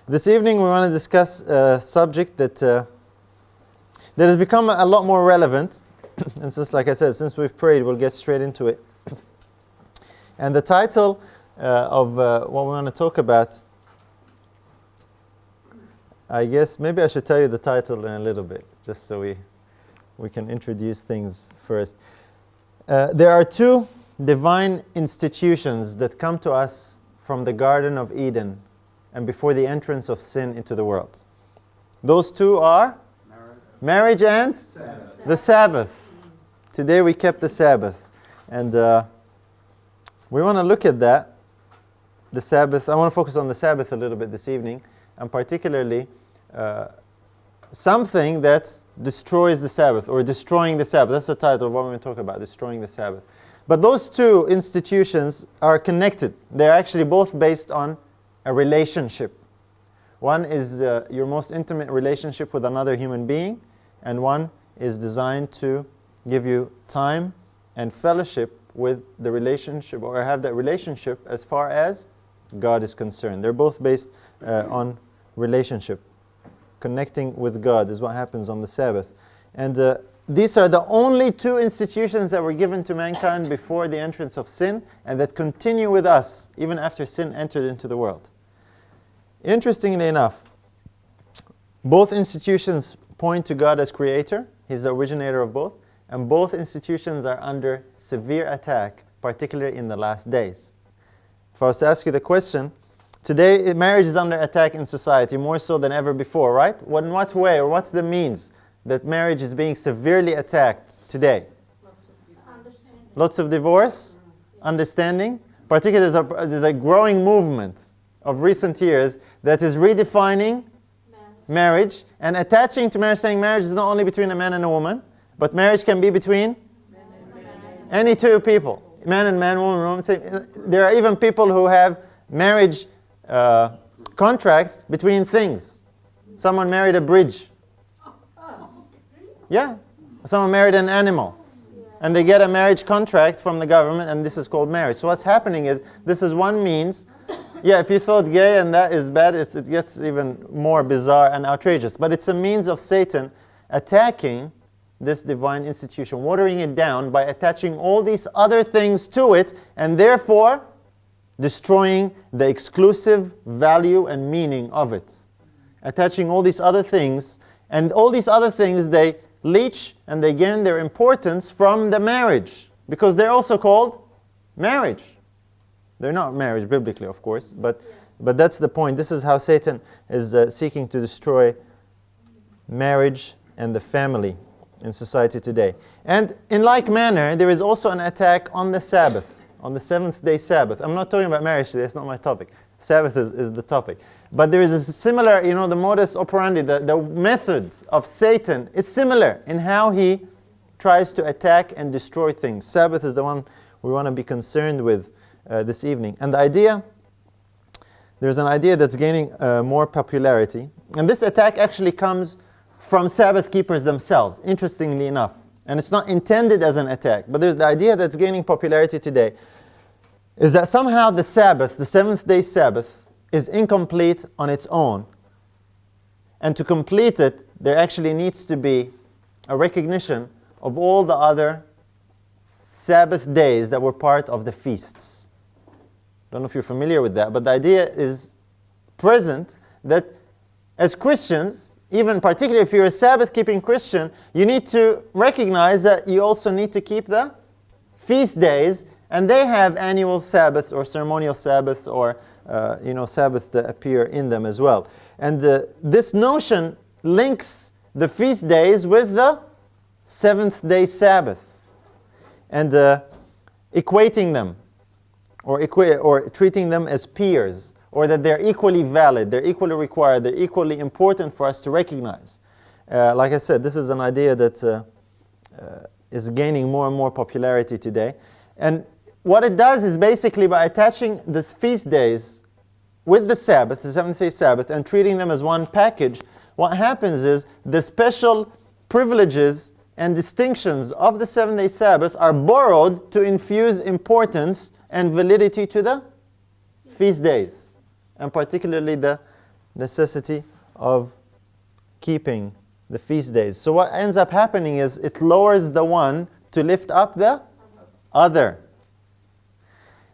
This evening we want to discuss a subject that has become a lot more relevant. And since, like I said, since we've prayed, we'll get straight into it. And the title of what we want to talk about, I guess maybe I should tell you the title in a little bit, just so we can introduce things first. There are two divine institutions that come to us from the Garden of Eden and before the entrance of sin into the world. Those two are marriage and Sabbath. The Sabbath. Today we kept the Sabbath. And we want to look at that, the Sabbath. I want to focus on the Sabbath a little bit this evening, and particularly something that destroys the Sabbath, or destroying the Sabbath. That's the title of what we're going to talk about, destroying the Sabbath. But those two institutions are connected. They're actually both based on a relationship. One is your most intimate relationship with another human being, and one is designed to give you time and fellowship with the relationship, or have that relationship as far as God is concerned. They're both based on relationship. Connecting with God is what happens on the Sabbath. And these are the only two institutions that were given to mankind before the entrance of sin, and that continue with us even after sin entered into the world. Interestingly enough, both institutions point to God as creator. He's the originator of both. And both institutions are under severe attack, particularly in the last days. If I was to ask you the question, today marriage is under attack in society more so than ever before, right? In what way, or what's the means that marriage is being severely attacked today? Lots of divorce, understanding. Particularly there's a growing movement of recent years that is redefining marriage and attaching to marriage, saying marriage is not only between a man and a woman, but marriage can be between any two people, man and man, woman and woman. There are even people who have marriage contracts between things. Someone married a bridge. Yeah. Someone married an animal. And they get a marriage contract from the government, and this is called marriage. So what's happening is, this is one means. Yeah, if you thought gay and that is bad, it gets even more bizarre and outrageous. But it's a means of Satan attacking this divine institution, watering it down by attaching all these other things to it, and therefore destroying the exclusive value and meaning of it. Attaching all these other things, and all these other things, they leech and they gain their importance from the marriage, because they're also called marriage. They're not marriage biblically, of course, but that's the point. This is how Satan is seeking to destroy marriage and the family in society today. And in like manner, there is also an attack on the Sabbath, on the seventh-day Sabbath. I'm not talking about marriage today, it's not my topic. Sabbath is the topic. But there is a similar, the modus operandi, the method of Satan is similar in how he tries to attack and destroy things. Sabbath is the one we want to be concerned with this evening. And there's an idea that's gaining more popularity. And this attack actually comes from Sabbath keepers themselves, interestingly enough. And it's not intended as an attack, but there's the idea that's gaining popularity today, is that somehow the Sabbath, the seventh-day Sabbath, is incomplete on its own. And to complete it, there actually needs to be a recognition of all the other Sabbath days that were part of the feasts. I don't know if you're familiar with that, but the idea is present that as Christians, even particularly if you're a Sabbath-keeping Christian, you need to recognize that you also need to keep the feast days, and they have annual Sabbaths or ceremonial Sabbaths or Sabbaths that appear in them as well. And this notion links the feast days with the seventh-day Sabbath, and equating them, or treating them as peers, or that they're equally valid, they're equally required, they're equally important for us to recognize. Like I said, this is an idea that is gaining more and more popularity today. And what it does is basically by attaching these feast days with the Sabbath, the seventh-day Sabbath, and treating them as one package, what happens is the special privileges and distinctions of the seventh-day Sabbath are borrowed to infuse importance and validity to the feast days, and particularly the necessity of keeping the feast days. So what ends up happening is it lowers the one to lift up the other.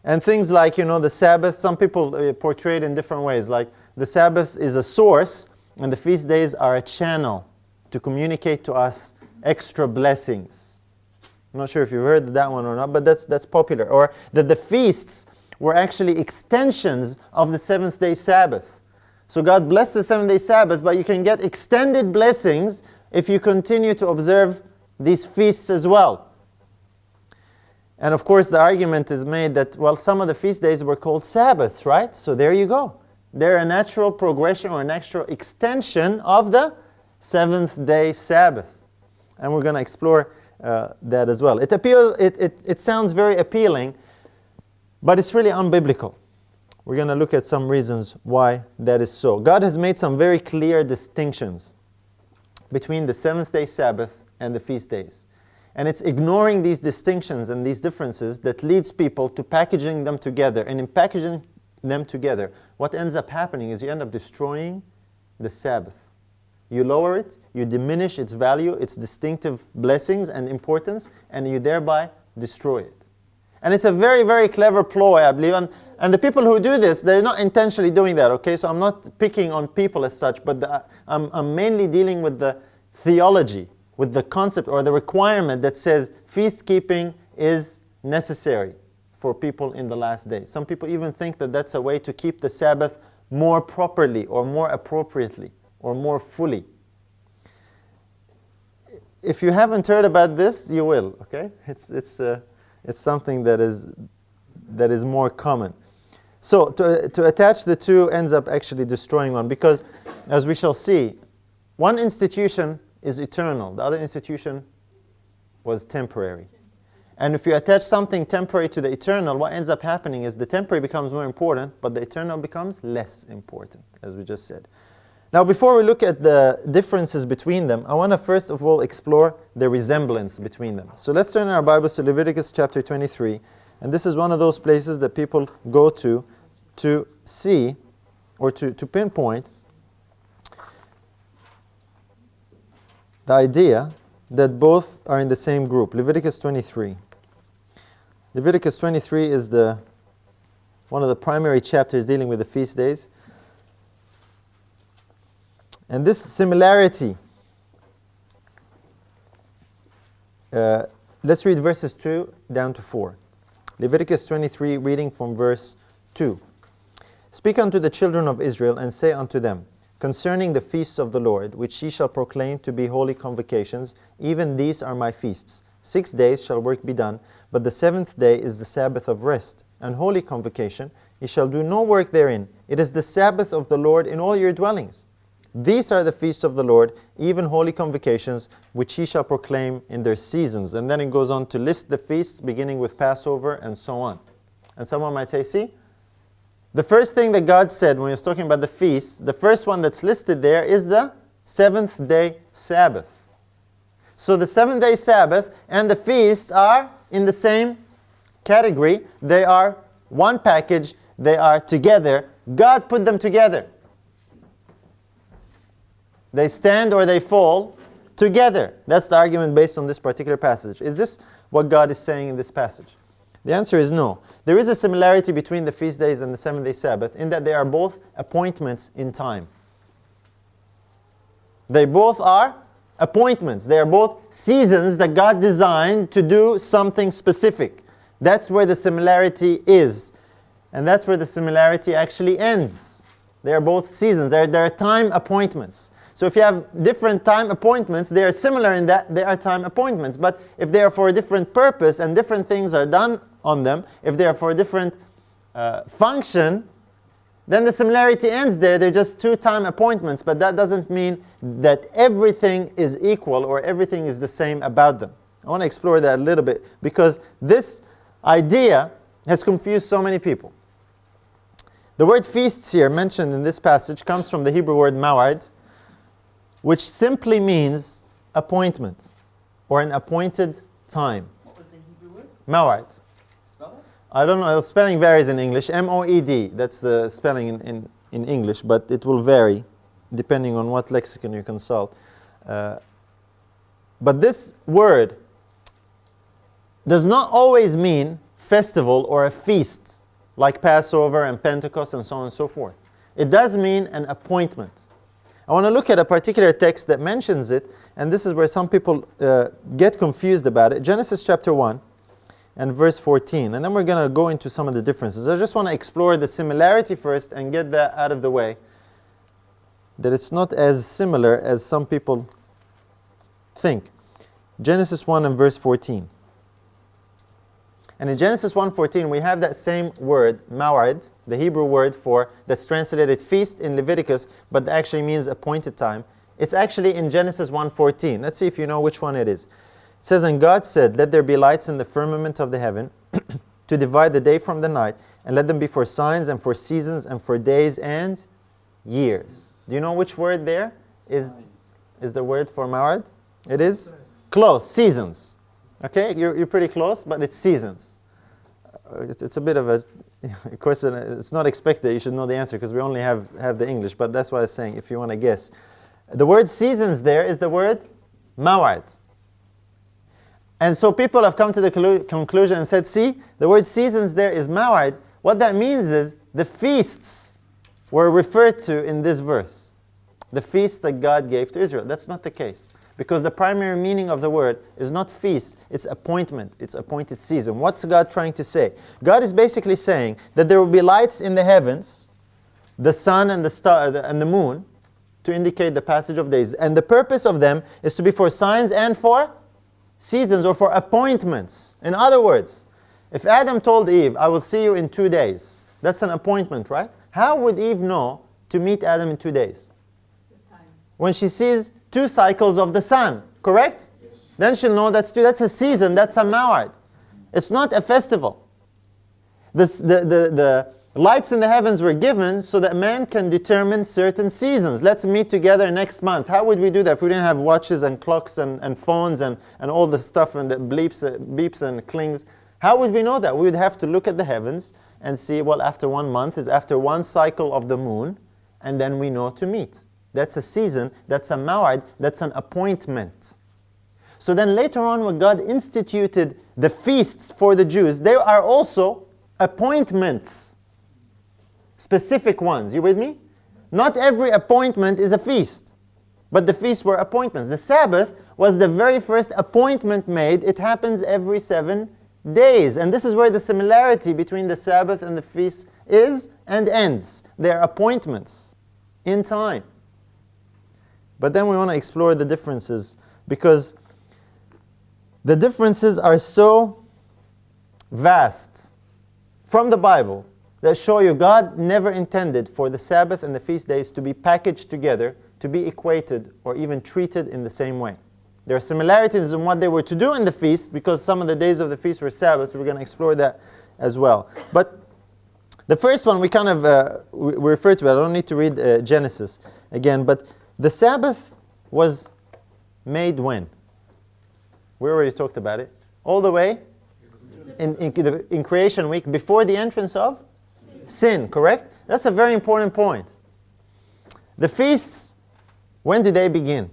And things like, the Sabbath, some people portray it in different ways. Like the Sabbath is a source and the feast days are a channel to communicate to us extra blessings. I'm not sure if you've heard that one or not, but that's popular. Or that the feasts were actually extensions of the seventh-day Sabbath. So God blessed the seventh-day Sabbath, but you can get extended blessings if you continue to observe these feasts as well. And of course the argument is made that, well, some of the feast days were called Sabbaths, right? So there you go. They're a natural progression or a natural extension of the seventh-day Sabbath. And we're going to explore that as well. It sounds very appealing, but it's really unbiblical. We're going to look at some reasons why that is so. God has made some very clear distinctions between the seventh-day Sabbath and the feast days. And it's ignoring these distinctions and these differences that leads people to packaging them together. And in packaging them together, what ends up happening is you end up destroying the Sabbath. You lower it, you diminish its value, its distinctive blessings and importance, and you thereby destroy it. And it's a very, very clever ploy, I believe. And the people who do this, they're not intentionally doing that, okay? So I'm not picking on people as such, but I'm mainly dealing with the theology, with the concept or the requirement that says feast keeping is necessary for people in the last days. Some people even think that that's a way to keep the Sabbath more properly or more appropriately or more fully. If you haven't heard about this, you will, okay? It's something that is more common. So to attach the two ends up actually destroying one, because as we shall see, one institution is eternal, the other institution was temporary. And if you attach something temporary to the eternal, what ends up happening is the temporary becomes more important, but the eternal becomes less important, as we just said. Now, before we look at the differences between them, I want to first of all explore the resemblance between them. So let's turn our Bibles to Leviticus chapter 23. And this is one of those places that people go to see or to pinpoint the idea that both are in the same group. Leviticus 23. Leviticus 23 is one of the primary chapters dealing with the feast days. And this similarity, let's read verses 2 down to 4. Leviticus 23, reading from verse 2. Speak unto the children of Israel, and say unto them, concerning the feasts of the Lord, which ye shall proclaim to be holy convocations, even these are my feasts. 6 days shall work be done, but the seventh day is the Sabbath of rest, and holy convocation. Ye shall do no work therein. It is the Sabbath of the Lord in all your dwellings. These are the feasts of the Lord, even holy convocations, which ye shall proclaim in their seasons. And then it goes on to list the feasts, beginning with Passover and so on. And someone might say, see, the first thing that God said when he was talking about the feasts, the first one that's listed there is the seventh day Sabbath. So the seventh day Sabbath and the feasts are in the same category. They are one package. They are together. God put them together. They stand or they fall together. That's the argument based on this particular passage. Is this what God is saying in this passage? The answer is no. There is a similarity between the feast days and the seventh-day Sabbath in that they are both appointments in time. They both are appointments. They are both seasons that God designed to do something specific. That's where the similarity is. And that's where the similarity actually ends. They are both seasons. They're time appointments. So if you have different time appointments, they are similar in that they are time appointments. But if they are for a different purpose and different things are done on them, if they are for a different function, then the similarity ends there. They're just two time appointments, but that doesn't mean that everything is equal or everything is the same about them. I want to explore that a little bit because this idea has confused so many people. The word feasts here mentioned in this passage comes from the Hebrew word maw'id, which simply means appointment or an appointed time. What was the Hebrew word? Maw'id. Spell it? I don't know, the spelling varies in English. M-O-E-D, that's the spelling in in English, but it will vary depending on what lexicon you consult. But this word does not always mean festival or a feast like Passover and Pentecost and so on and so forth. It does mean an appointment. I want to look at a particular text that mentions it, and this is where some people get confused about it. Genesis chapter 1 and verse 14. And then we're going to go into some of the differences. I just want to explore the similarity first and get that out of the way. That it's not as similar as some people think. Genesis 1 and verse 14. And in Genesis 1:14, we have that same word, maw'id, the Hebrew word for that's translated feast in Leviticus, but actually means appointed time. It's actually in Genesis 1:14. Let's see if you know which one it is. It says, "And God said, let there be lights in the firmament of the heaven to divide the day from the night, and let them be for signs and for seasons and for days and years." Do you know which word there is the word for maw'id? It is close, seasons. Okay, you're pretty close, but it's seasons. It's a bit of a question. It's not expected you should know the answer because we only have the English, but that's why I was saying if you want to guess. The word seasons there is the word maw'id. And so people have come to the conclusion and said, see, the word seasons there is maw'id. What that means is the feasts were referred to in this verse. The feasts that God gave to Israel. That's not the case. Because the primary meaning of the word is not feast, it's appointment, it's appointed season. What's God trying to say? God is basically saying that there will be lights in the heavens, the sun and the star and the moon, to indicate the passage of days. And the purpose of them is to be for signs and for seasons or for appointments. In other words, if Adam told Eve, I will see you in 2 days, that's an appointment, right? How would Eve know to meet Adam in 2 days? When she sees 2 cycles of the sun, correct? Yes. Then she'll know that's a season, that's a maw'id. It's not a festival. The lights in the heavens were given so that man can determine certain seasons. Let's meet together next month. How would we do that if we didn't have watches and clocks and phones and all the stuff and the beeps and clings? How would we know that? We would have to look at the heavens and see, well, after 1 month is after 1 cycle of the moon, and then we know to meet. That's a season, that's a maw'id, that's an appointment. So then later on when God instituted the feasts for the Jews, there are also appointments. Specific ones. You with me? Not every appointment is a feast. But the feasts were appointments. The Sabbath was the very first appointment made. It happens every 7 days. And this is where the similarity between the Sabbath and the feast is and ends. They are appointments in time. But then we want to explore the differences because the differences are so vast from the Bible that show you God never intended for the Sabbath and the feast days to be packaged together, to be equated or even treated in the same way. There are similarities in what they were to do in the feast because some of the days of the feast were Sabbath. We're going to explore that as well. But the first one we kind of we refer to it. I don't need to read Genesis again, but the Sabbath was made when? We already talked about it. All the way in creation week before the entrance of sin, correct? That's a very important point. The feasts, when do they begin?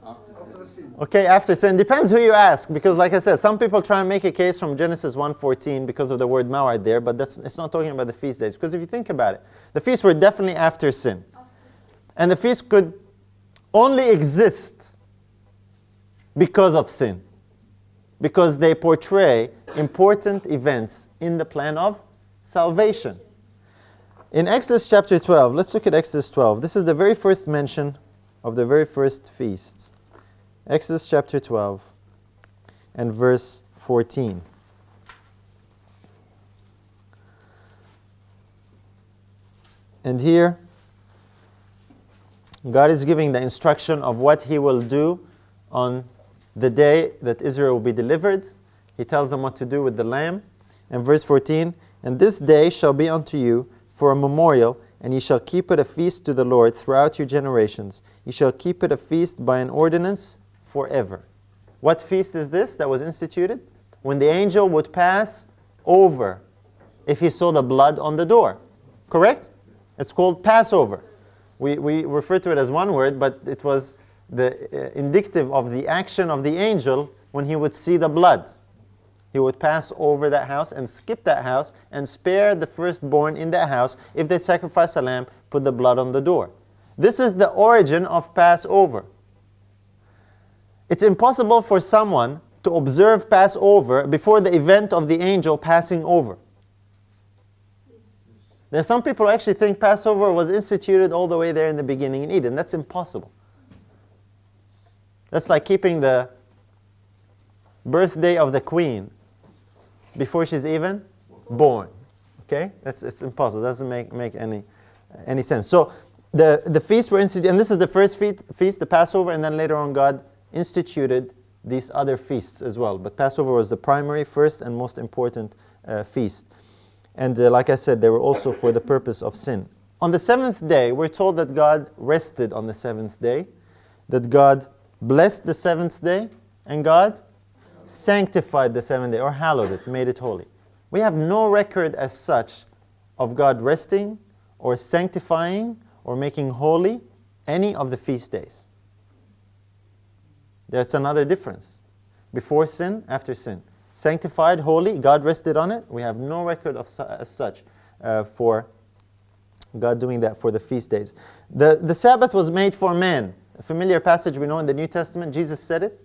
After sin. Okay, after sin. Depends who you ask, because like I said, some people try and make a case from Genesis 1:14 because of the word maw'id there, but it's not talking about the feast days. Because if you think about it, the feasts were definitely after sin. And the feast could only exist because of sin. Because they portray important events in the plan of salvation. In Exodus chapter 12, let's look at Exodus 12. This is the very first mention of the very first feast. Exodus chapter 12 and verse 14. And here, God is giving the instruction of what He will do on the day that Israel will be delivered. He tells them what to do with the lamb. And verse 14, "And this day shall be unto you for a memorial, and ye shall keep it a feast to the Lord throughout your generations. Ye shall keep it a feast by an ordinance forever." What feast is this that was instituted? When the angel would pass over if he saw the blood on the door. Correct? It's called Passover. We refer to it as one word, but it was the indicative of the action of the angel when he would see the blood. He would pass over that house and skip that house and spare the firstborn in that house. If they sacrifice a lamb, put the blood on the door. This is the origin of Passover. It's impossible for someone to observe Passover before the event of the angel passing over. There are some people who actually think Passover was instituted all the way there in the beginning in Eden. That's impossible. That's like keeping the birthday of the queen before she's even born. Okay? It's impossible. It doesn't make any sense. So the feasts were instituted, and this is the first feast, the Passover, and then later on God instituted these other feasts as well. But Passover was the primary, first, and most important feast. And like I said, they were also for the purpose of sin. On the seventh day, we're told that God rested on the seventh day, that God blessed the seventh day, and God sanctified the seventh day, or hallowed it, made it holy. We have no record as such of God resting, or sanctifying, or making holy any of the feast days. That's another difference. Before sin, after sin. Sanctified, holy, God rested on it. We have no record of as such for God doing that for the feast days. The Sabbath was made for man. A familiar passage we know in the New Testament. Jesus said it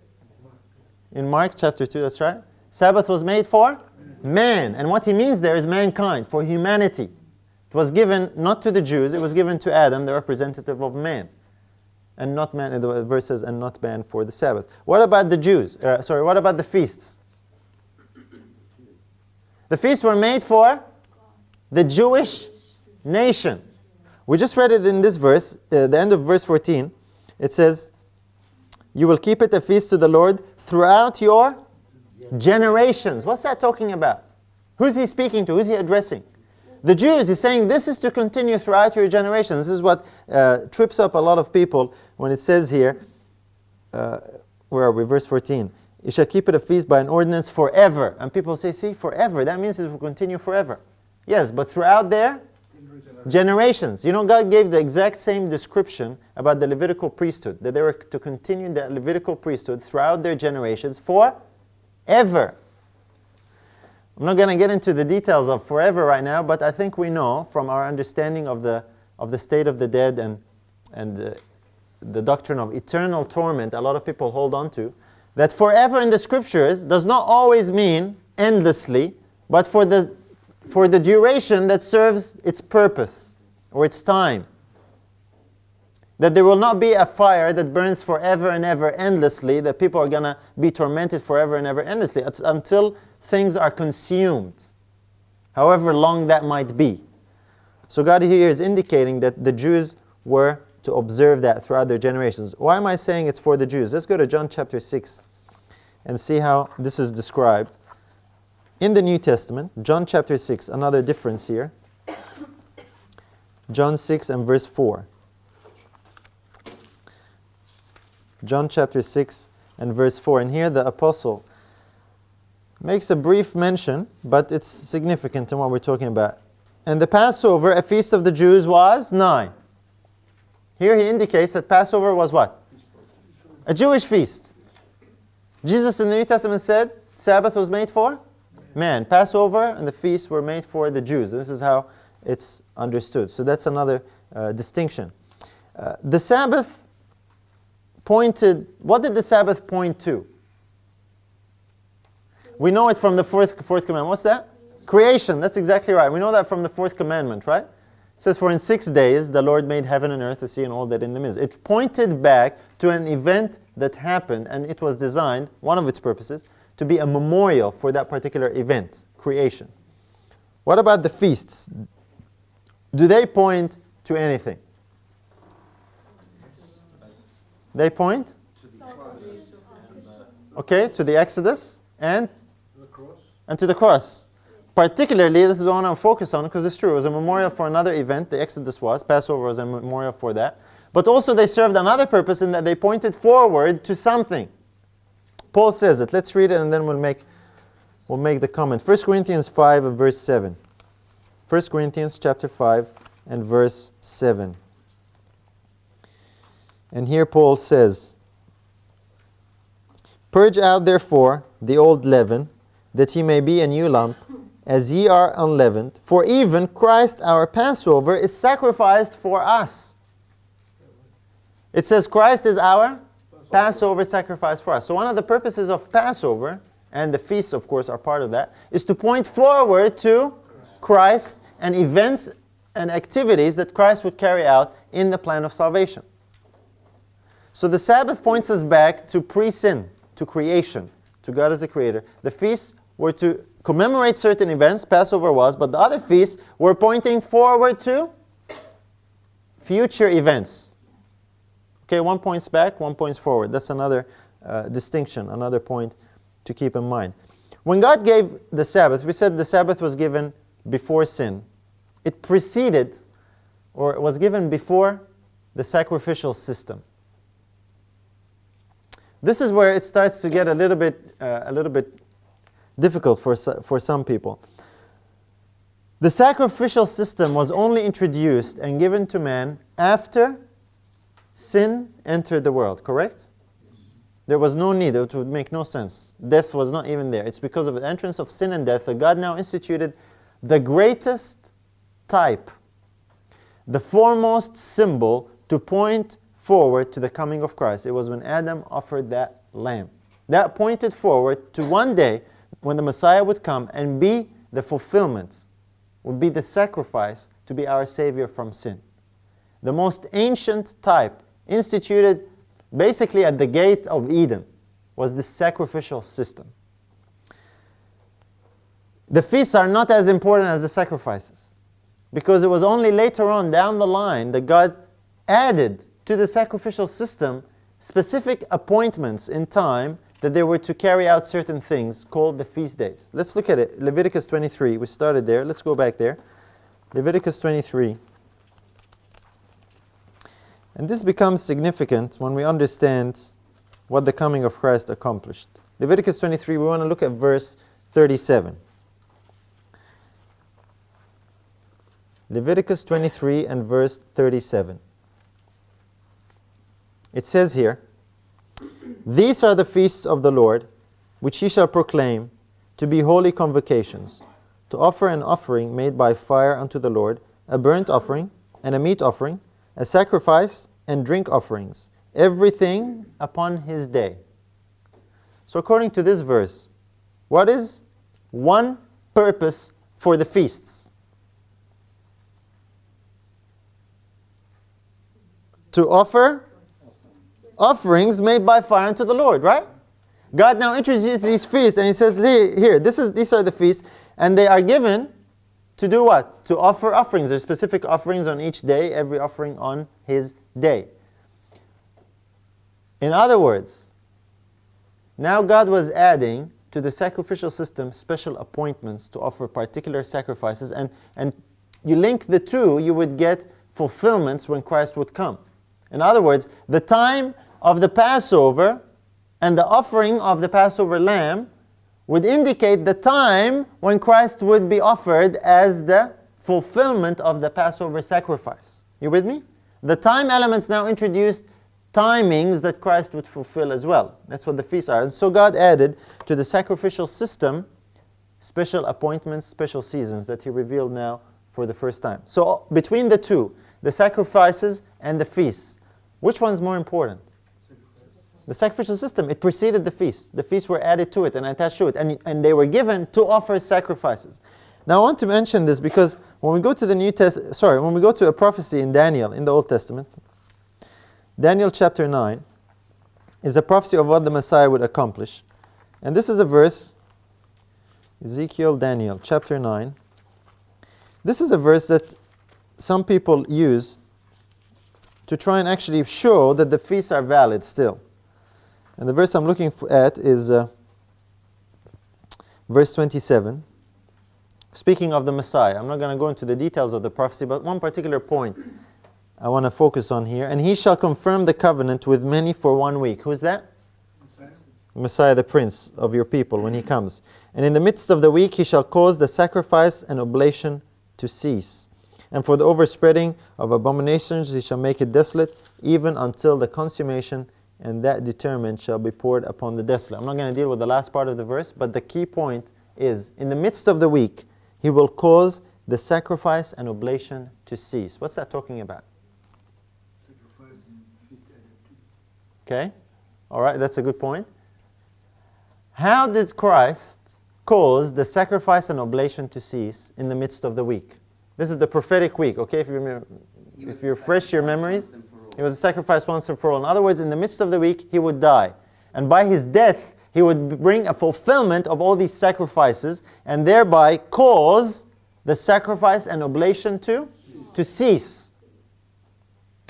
in Mark chapter 2, that's right. Sabbath was made for man. And what he means there is mankind, for humanity. It was given not to the Jews, it was given to Adam, the representative of man. And not man, the verse says, and not man for the Sabbath. What about the Jews? What about the feasts? The feasts were made for the Jewish nation. We just read it in this verse, the end of verse 14. It says, you will keep it a feast to the Lord throughout your generations. What's that talking about? Who's he speaking to? Who's he addressing? The Jews. He's saying this is to continue throughout your generations. This is what trips up a lot of people when it says here, where are we? Verse 14. You shall keep it a feast by an ordinance forever. And people say, see, forever. That means it will continue forever. Yes, but throughout their generations. You know, God gave the exact same description about the Levitical priesthood, that they were to continue the Levitical priesthood throughout their generations forever. I'm not going to get into the details of forever right now, but I think we know from our understanding of the state of the dead and the doctrine of eternal torment a lot of people hold on to, that forever in the scriptures does not always mean endlessly, but for the duration that serves its purpose or its time. That there will not be a fire that burns forever and ever endlessly, that people are going to be tormented forever and ever endlessly until things are consumed, however long that might be. So God here is indicating that the Jews were to observe that throughout their generations. Why am I saying it's for the Jews? Let's go to John chapter 6 and see how this is described in the New Testament. John chapter 6, another difference here. John 6 and verse 4. John chapter 6 and verse 4. And here the apostle makes a brief mention, but it's significant in what we're talking about. And the Passover, a feast of the Jews, was nigh. Here he indicates that Passover was what? A Jewish feast. Jesus in the New Testament said Sabbath was made for man. Passover and the feast were made for the Jews. This is how it's understood. So that's another distinction. The Sabbath pointed, what did the Sabbath point to? We know it from the fourth commandment. What's that? Creation. That's exactly right. We know that from the fourth commandment, right? It says, for in 6 days the Lord made heaven and earth, the sea, and all that in them is. It pointed back to an event that happened, and it was designed, one of its purposes, to be a memorial for that particular event, creation. What about the feasts? Do they point to anything? They point? Okay, to the Exodus and to the cross. Particularly, this is the one I'm focused on because it's true. It was a memorial for another event. The Exodus was. Passover was a memorial for that. But also they served another purpose in that they pointed forward to something. Paul says it. Let's read it and then we'll make the comment. 1 Corinthians 5 and verse 7. 1 Corinthians chapter 5 and verse 7. And here Paul says, "Purge out therefore the old leaven, that ye may be a new lump, as ye are unleavened. For even Christ our Passover is sacrificed for us." It says Christ is our Passover sacrifice for us. So one of the purposes of Passover, and the feasts of course are part of that, is to point forward to Christ and events and activities that Christ would carry out in the plan of salvation. So the Sabbath points us back to pre-sin, to creation, to God as a creator. The feasts were to commemorate certain events, Passover was, but the other feasts were pointing forward to future events. Okay, one points back, one points forward. That's another distinction, another point to keep in mind. When God gave the Sabbath, we said the Sabbath was given before sin. It preceded, or it was given before the sacrificial system. This is where it starts to get a little bit difficult for some people. The sacrificial system was only introduced and given to man after sin entered the world, correct? There was no need, it would make no sense. Death was not even there. It's because of the entrance of sin and death that God now instituted the greatest type, the foremost symbol to point forward to the coming of Christ. It was when Adam offered that lamb. That pointed forward to one day when the Messiah would come and be the fulfillment, would be the sacrifice to be our Savior from sin. The most ancient type, instituted basically at the gate of Eden, was the sacrificial system. The feasts are not as important as the sacrifices, because it was only later on down the line that God added to the sacrificial system specific appointments in time that they were to carry out certain things called the feast days. Let's look at it. Leviticus 23. We started there. Let's go back there. Leviticus 23. And this becomes significant when we understand what the coming of Christ accomplished. Leviticus 23, we want to look at verse 37. Leviticus 23 and verse 37. It says here, "These are the feasts of the Lord, which ye shall proclaim to be holy convocations, to offer an offering made by fire unto the Lord, a burnt offering and a meat offering, a sacrifice and drink offerings, everything upon his day." So according to this verse, what is one purpose for the feasts? To offer offerings made by fire unto the Lord, right? God now introduces these feasts and He says, here, these are the feasts, and they are given to do what? To offer offerings. There's specific offerings on each day, every offering on His day. In other words, now God was adding to the sacrificial system special appointments to offer particular sacrifices, and you link the two, you would get fulfillments when Christ would come. In other words, the time of the Passover and the offering of the Passover lamb would indicate the time when Christ would be offered as the fulfillment of the Passover sacrifice. You with me? The time elements now introduced timings that Christ would fulfill as well. That's what the feasts are. And so God added to the sacrificial system special appointments, special seasons that He revealed now for the first time. So between the two, the sacrifices and the feasts, which one's more important? The sacrificial system, it preceded the feasts. The feasts were added to it and attached to it, and they were given to offer sacrifices. Now I want to mention this because when we go to the when we go to a prophecy in Daniel in the Old Testament, Daniel chapter 9 is a prophecy of what the Messiah would accomplish. And this is a verse, Ezekiel, Daniel chapter 9. This is a verse that some people use to try and actually show that the feasts are valid still. And the verse I'm looking at is verse 27. Speaking of the Messiah, I'm not going to go into the details of the prophecy, but one particular point I want to focus on here. "And he shall confirm the covenant with many for 1 week." Who's that? Messiah, the Prince of your people, when He comes. "And in the midst of the week He shall cause the sacrifice and oblation to cease. And for the overspreading of abominations he shall make it desolate, even until the consummation, and that determined shall be poured upon the desolate. I'm not going to deal with the last part of the verse, but the key point is, in the midst of the week, he will cause the sacrifice and oblation to cease. What's that talking about? Sacrifice and feast added to. Okay, all right, that's a good point. How did Christ cause the sacrifice and oblation to cease in the midst of the week? This is the prophetic week, okay? If you refresh your memories, it was a sacrifice once and for all. In other words, in the midst of the week, he would die. And by his death, he would bring a fulfillment of all these sacrifices and thereby cause the sacrifice and oblation to cease.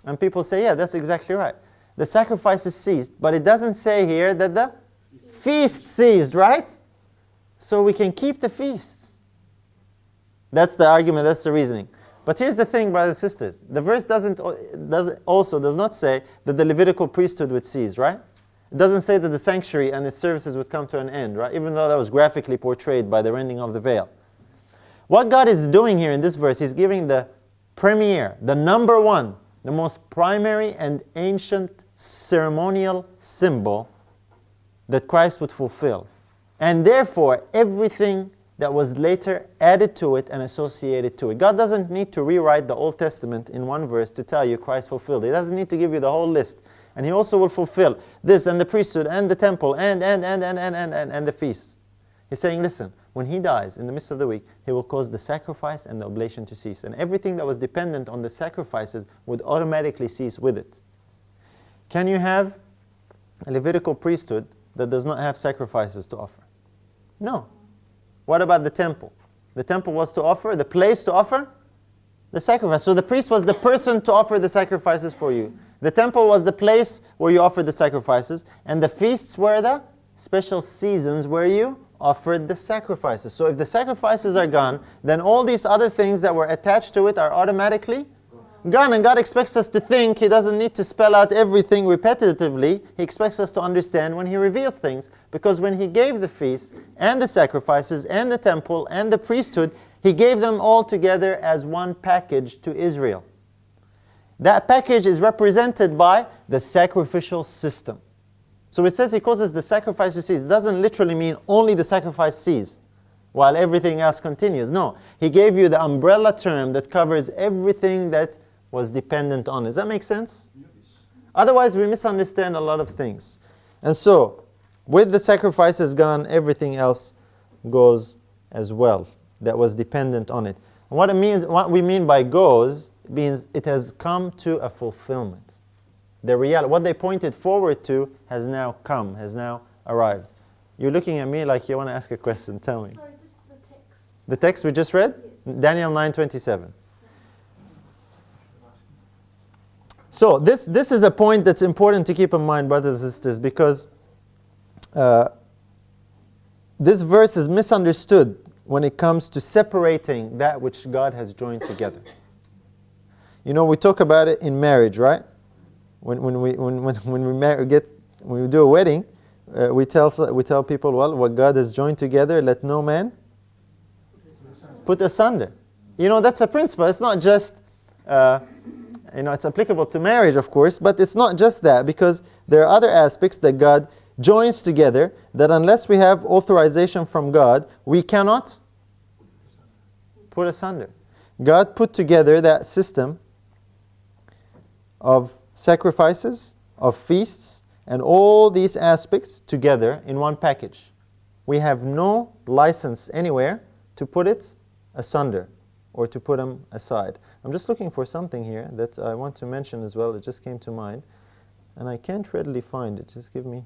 And people say, yeah, that's exactly right. The sacrifices ceased, but it doesn't say here that the feast ceased, right? So we can keep the feasts. That's the argument, that's the reasoning. But here's the thing, brothers and sisters. The verse does not say that the Levitical priesthood would cease, right? It doesn't say that the sanctuary and its services would come to an end, right? Even though that was graphically portrayed by the rending of the veil. What God is doing here in this verse, He's giving the premier, the number one, the most primary and ancient ceremonial symbol that Christ would fulfill. And therefore, everything that was later added to it and associated to it. God doesn't need to rewrite the Old Testament in one verse to tell you Christ fulfilled it. He doesn't need to give you the whole list. And He also will fulfill this and the priesthood and the temple and the feasts. He's saying, listen, when He dies in the midst of the week, He will cause the sacrifice and the oblation to cease. And everything that was dependent on the sacrifices would automatically cease with it. Can you have a Levitical priesthood that does not have sacrifices to offer? No. What about the temple? The temple was to offer, the place to offer the sacrifice. So the priest was the person to offer the sacrifices for you. The temple was the place where you offered the sacrifices. And the feasts were the special seasons where you offered the sacrifices. So if the sacrifices are gone, then all these other things that were attached to it are automatically gone. And God expects us to think. He doesn't need to spell out everything repetitively. He expects us to understand when He reveals things. Because when He gave the feasts and the sacrifices and the temple and the priesthood, He gave them all together as one package to Israel. That package is represented by the sacrificial system. So it says He causes the sacrifice to cease. It doesn't literally mean only the sacrifice ceased while everything else continues. No, He gave you the umbrella term that covers everything that was dependent on it. Does that make sense? Yes. Otherwise, we misunderstand a lot of things. And so, with the sacrifices gone, everything else goes as well that was dependent on it. And what we mean by goes, means it has come to a fulfillment. The reality, what they pointed forward to, has now come, has now arrived. You're looking at me like you want to ask a question. Tell me. Sorry, just the text. The text we just read? Yes. Daniel 9:27. So this is a point that's important to keep in mind, brothers and sisters, because this verse is misunderstood when it comes to separating that which God has joined together. You know, we talk about it in marriage, right? When we do a wedding, we tell people, well, what God has joined together, let no man put asunder. You know, that's a principle. It's not just it's applicable to marriage, of course, but it's not just that, because there are other aspects that God joins together that unless we have authorization from God, we cannot put asunder. God put together that system of sacrifices, of feasts, and all these aspects together in one package. We have no license anywhere to put it asunder or to put them aside. I'm just looking for something here that I want to mention as well. It just came to mind, and I can't readily find it. Just give me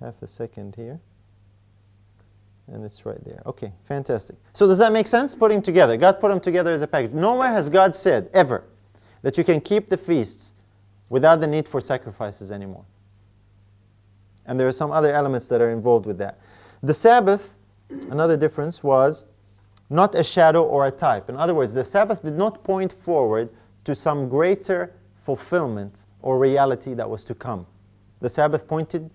half a second here. And it's right there. Okay, fantastic. So does that make sense? Putting together. God put them together as a package. Nowhere has God said, ever, that you can keep the feasts without the need for sacrifices anymore. And there are some other elements that are involved with that. The Sabbath, another difference, was not a shadow or a type. In other words, the Sabbath did not point forward to some greater fulfillment or reality that was to come. The Sabbath pointed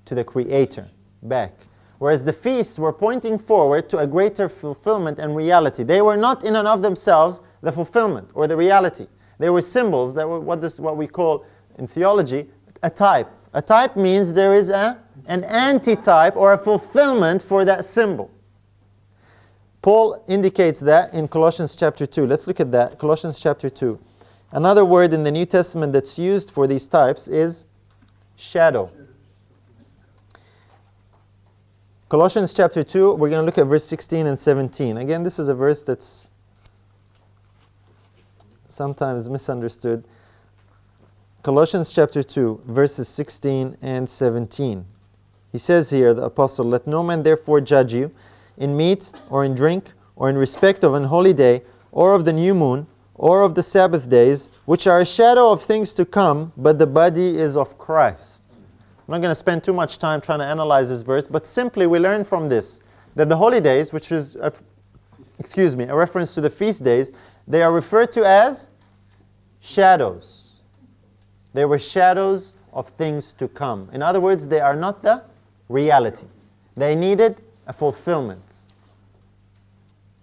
to the Creator, back. Whereas the feasts were pointing forward to a greater fulfillment and reality. They were not in and of themselves the fulfillment or the reality. They were symbols that were what we call in theology a type. A type means there is an antitype or a fulfillment for that symbol. Paul indicates that in Colossians chapter 2. Let's look at that. Colossians chapter 2. Another word in the New Testament that's used for these types is shadow. Colossians chapter 2, we're going to look at verse 16 and 17. Again, this is a verse that's sometimes misunderstood. Colossians chapter 2, verses 16 and 17. He says here, the apostle, "Let no man therefore judge you in meat or in drink or in respect of an holy day or of the new moon or of the Sabbath days, which are a shadow of things to come, but the body is of Christ." I'm not going to spend too much time trying to analyze this verse, but simply we learn from this that the holy days, which is a reference to the feast days, they are referred to as shadows. They were shadows of things to come. In other words, they are not the reality. They needed a fulfillment.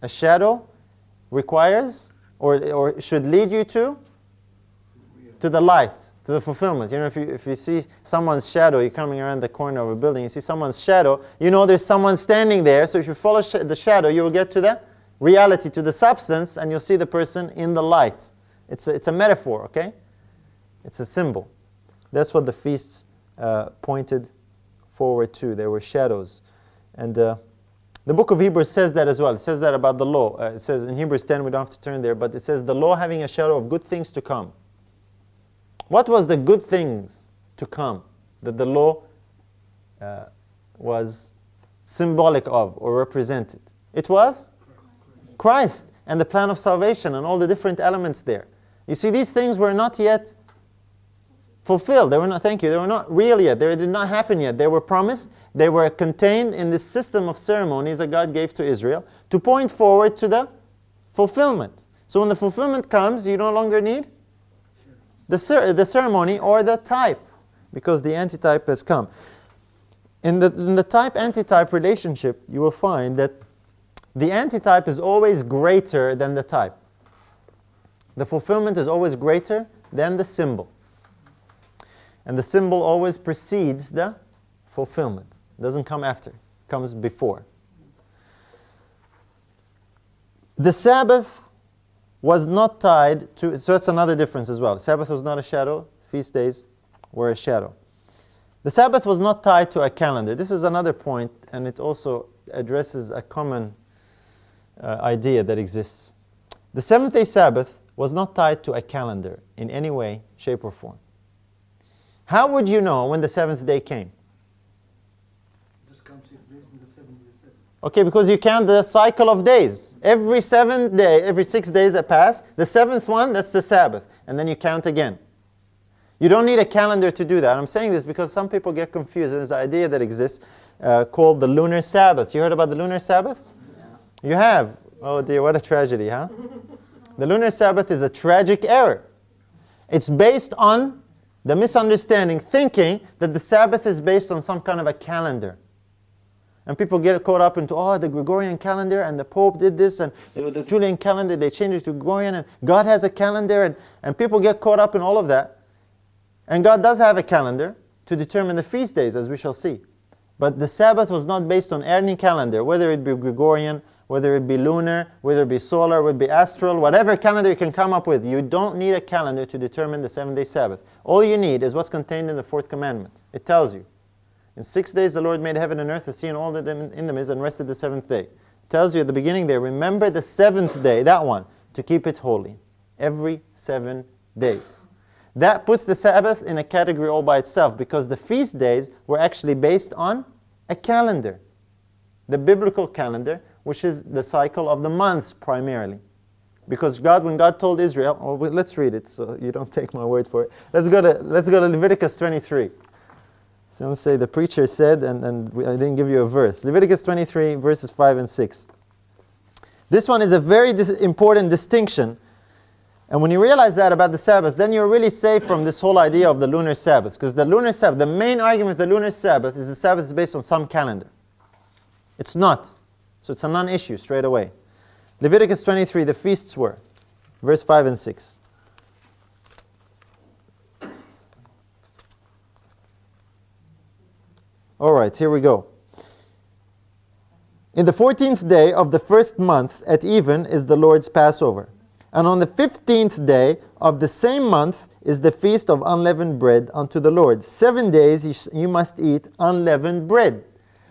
A shadow requires or should lead you to the light, to the fulfillment. You know, if you see someone's shadow, you're coming around the corner of a building, you see someone's shadow, you know there's someone standing there, so if you follow the shadow, you will get to the reality, to the substance, and you'll see the person in the light. It's a metaphor, okay? It's a symbol. That's what the feasts pointed forward to. They were shadows. And the book of Hebrews says that as well. It says that about the law. It says in Hebrews 10, we don't have to turn there, but it says the law having a shadow of good things to come. What was the good things to come that the law was symbolic of or represented? It was Christ and the plan of salvation and all the different elements there. You see, these things were not yet fulfilled. They were not, thank you, they were not real yet. They did not happen yet. They were promised. They were contained in this system of ceremonies that God gave to Israel to point forward to the fulfillment. So when the fulfillment comes, you no longer need the ceremony or the type, because the antitype has come. In the type-antitype relationship, you will find that the antitype is always greater than the type. The fulfillment is always greater than the symbol. And the symbol always precedes the fulfillment. It doesn't come after, it comes before. The Sabbath was not tied to, so that's another difference as well. Sabbath was not a shadow, feast days were a shadow. The Sabbath was not tied to a calendar. This is another point, and it also addresses a common idea that exists. The seventh-day Sabbath was not tied to a calendar in any way, shape, or form. How would you know when the seventh day came? Just come 6 days in the 7th day. Okay, because you count the cycle of days. Every 7th day, every 6 days that pass, the seventh one, that's the Sabbath. And then you count again. You don't need a calendar to do that. I'm saying this because some people get confused. There's an idea that exists called the lunar Sabbath. You heard about the lunar Sabbath? Yeah. You have? Oh dear, what a tragedy, huh? The lunar Sabbath is a tragic error. It's based on the misunderstanding, thinking that the Sabbath is based on some kind of a calendar. And people get caught up into, the Gregorian calendar, and the Pope did this, and the Julian calendar, they changed it to Gregorian, and God has a calendar, and people get caught up in all of that. And God does have a calendar to determine the feast days, as we shall see. But the Sabbath was not based on any calendar, whether it be Gregorian, whether it be lunar, whether it be solar, whether it be astral, whatever calendar you can come up with. You don't need a calendar to determine the 7-day Sabbath. All you need is what's contained in the 4th commandment. It tells you, in 6 days the Lord made heaven and earth, the sea and all that in them is, and rested the 7th day. It tells you at the beginning there, remember the 7th day, that one, to keep it holy. Every 7 days. That puts the Sabbath in a category all by itself, because the feast days were actually based on a calendar. The biblical calendar, which is the cycle of the months primarily. Because when God told Israel, let's read it so you don't take my word for it. Let's go to Leviticus 23. So let's say the preacher said, and I didn't give you a verse. Leviticus 23, verses 5 and 6. This one is a very important distinction. And when you realize that about the Sabbath, then you're really safe from this whole idea of the lunar Sabbath. Because the lunar Sabbath, the main argument of the lunar Sabbath is the Sabbath is based on some calendar. It's not. So it's a non-issue straight away. Leviticus 23, the feasts were. Verse 5 and 6. All right, here we go. In the 14th day of the first month at even is the Lord's Passover. And on the 15th day of the same month is the feast of unleavened bread unto the Lord. 7 days you must eat unleavened bread.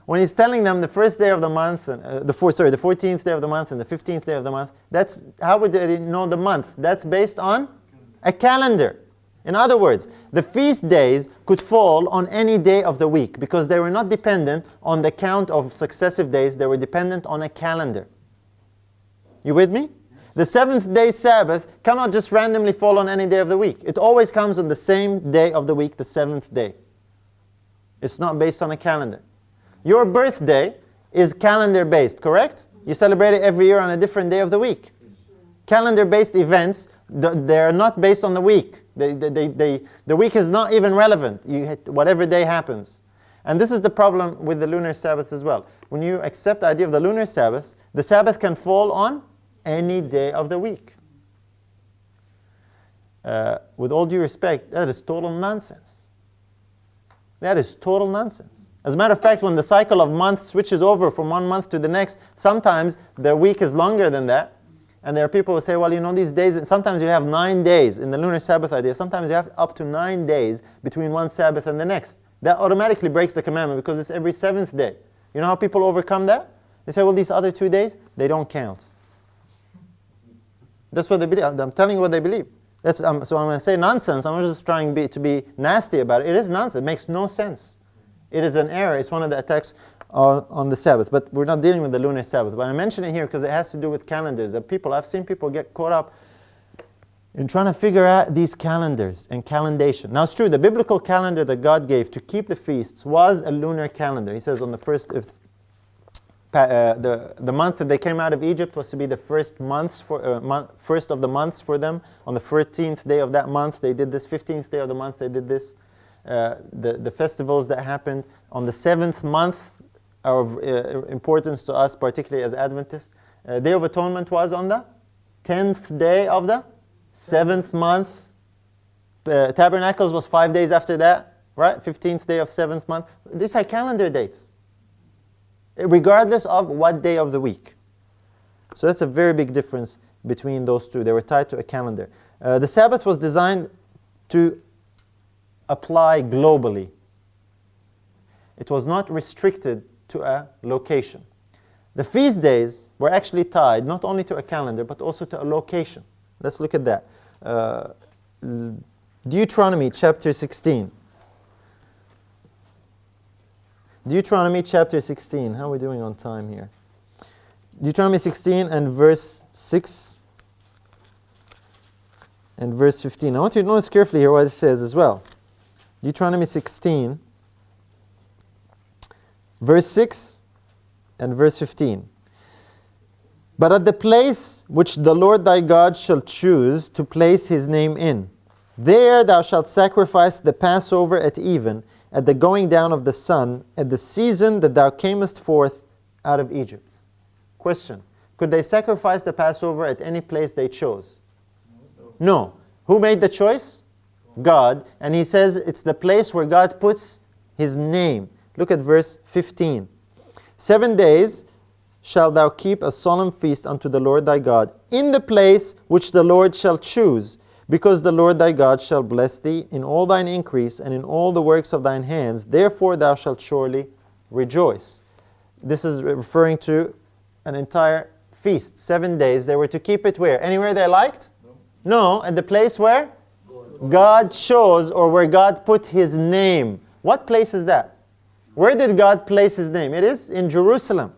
When he's telling them the first day of the month, the 14th day of the month and the 15th day of the month, that's how would they know the months? That's based on a calendar. In other words, the feast days could fall on any day of the week because they were not dependent on the count of successive days, they were dependent on a calendar. You with me? The seventh day Sabbath cannot just randomly fall on any day of the week. It always comes on the same day of the week, the seventh day. It's not based on a calendar. Your birthday is calendar based, correct? You celebrate it every year on a different day of the week. Calendar based events, they are not based on the week. The week is not even relevant, whatever day happens. And this is the problem with the lunar Sabbath as well. When you accept the idea of the lunar Sabbath, the Sabbath can fall on any day of the week. With all due respect, that is total nonsense. That is total nonsense. As a matter of fact, when the cycle of months switches over from one month to the next, sometimes the week is longer than that. And there are people who say, well, you know, these days, sometimes you have 9 days in the lunar Sabbath idea. Sometimes you have up to 9 days between one Sabbath and the next. That automatically breaks the commandment because it's every 7th day. You know how people overcome that? They say, well, these other 2 days, they don't count. That's what they believe. I'm telling you what they believe. So I'm going to say nonsense. I'm not just trying to be nasty about it. It is nonsense. It makes no sense. It is an error. It's one of the attacks on the Sabbath. But we're not dealing with the lunar Sabbath. But I mention it here because it has to do with calendars. I've seen people get caught up in trying to figure out these calendars and calendation. Now it's true, the biblical calendar that God gave to keep the feasts was a lunar calendar. He says on the first, the month that they came out of Egypt was to be the first first of the months for them. On the 14th day of that month they did this. 15th day of the month they did this. The festivals that happened on the 7th month are of importance to us, particularly as Adventists. Day of Atonement was on the 10th day of the 7th month. Tabernacles was 5 days after that, right? 15th day of 7th month. These are calendar dates, regardless of what day of the week. So that's a very big difference between those two. They were tied to a calendar. The Sabbath was designed to apply globally. It was not restricted to a location. The feast days were actually tied not only to a calendar but also to a location. Let's look at that. Deuteronomy chapter 16. Deuteronomy chapter 16. How are we doing on time here? Deuteronomy 16 and verse 6 and verse 15. I want you to notice carefully here what it says as well. Deuteronomy 16, verse 6 and verse 15. But at the place which the Lord thy God shall choose to place his name in, there thou shalt sacrifice the Passover at even, at the going down of the sun, at the season that thou camest forth out of Egypt. Question: could they sacrifice the Passover at any place they chose? No. Who made the choice? God. And he says it's the place where God puts his name. Look at verse 15. 7 days shalt thou keep a solemn feast unto the Lord thy God, in the place which the Lord shall choose, because the Lord thy God shall bless thee in all thine increase and in all the works of thine hands. Therefore thou shalt surely rejoice. This is referring to an entire feast, 7 days. They were to keep it where? Anywhere they liked? No, at the place where God chose, or where God put his name. What place is that? Where did God place his name? It is in Jerusalem.